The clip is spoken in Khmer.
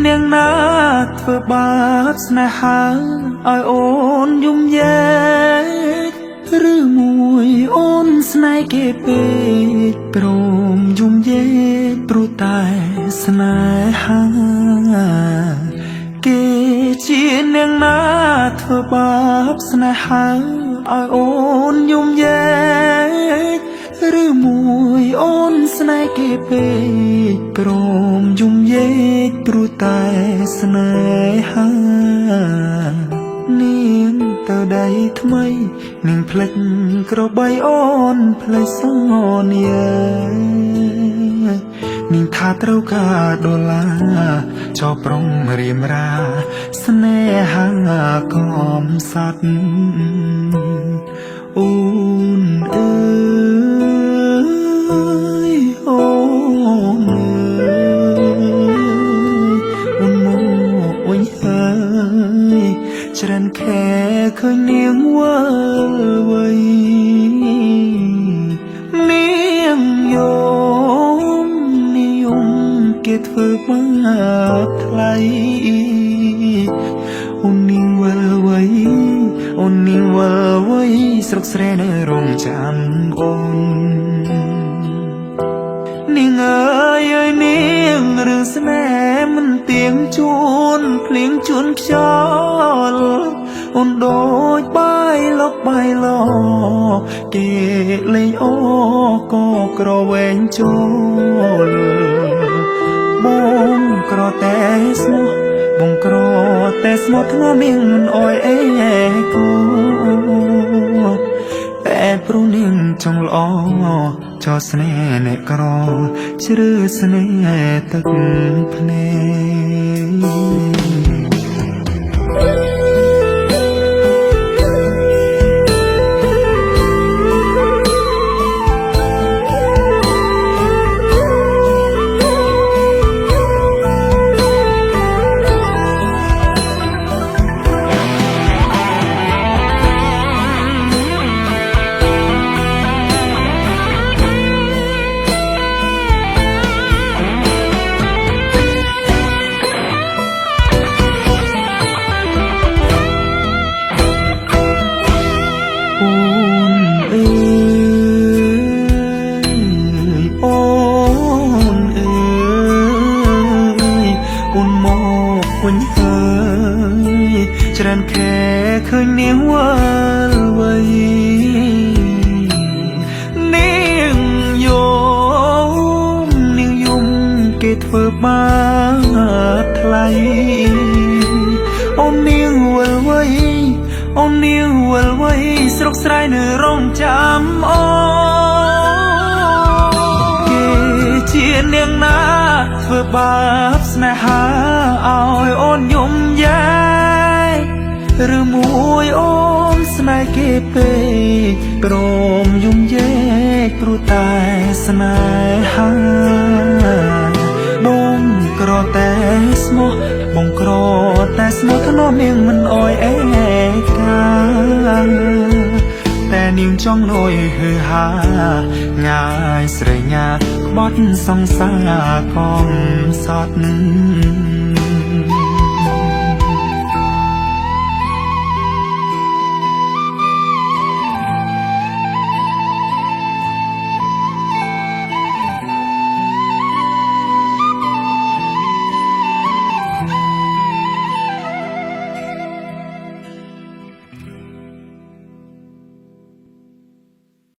នាងណាធ្វើបាបស្នេហាឲ្យអូនយំយែកឬមួយអូនស្នេហ៍គេពេកព្រមយំយែកព្រោះតែស្នេហាគេជានាងណាធ្វើបាបស្នេហាឲ្យអូនយំយែកឬមួយអូនស្នេហ៍គេពេកព្រមយំយែកព្រោះតែស្នេហានាងទៅដៃថ្មីនាងភ្លេចក្របីអូនភ្លេចសន្យានាងថាត្រូវការដុល្លារចោប្រុងរៀមរាស្នេហាកំសត់អូនអើយអូនអើយអូនមកវិញហើយច្រើនខែឃើញនាងវិលវ័យនាងយំគេធ្វើបាបថ្លៃអូននាងវិលវ័យអូននាងវិលវ័យស្រុកស្រែនៅរងចាំអូននាងអើយនាងរឿងស្នេហ៍មិនទៀងជួនភ្លៀងជួនខ្យល់អូនដូចបាយលុកបាយឡគេលេងអូក៏ក្រវែងចូលបងក្រតែស្មោះបងក្រតែស្មោះធ្ងន់នាងមិនអោយអេគូតែព្រោះនាងចង់ល្អចោស្នេហ៍អ្នកក្រជ្រឺស្នេហ៍ទឹកភ្នែកវិញហើយច្រើនខែឃើញនាងវិលវ័យនាងយំគេធ្វើបាបថ្លៃអូននាងវិលវ័យអូននាងវិលវ័យស្រុកស្រែនៅរងចាំអូគេជានាងណាធ្វើបាបស្នេហាឲ្យអូនយំយែកឬមួយអូនស្នេហ៍គេពេកព្រមយំយែកព្រោះតែស្នេហាបងក្រតែស្មោះបងក្រតែស្មោះធ្នមនាងមិនអោយអេកាតែនាងចង់លយហឺហាងាយស្រែញាក្បត់សង្សារកំសត់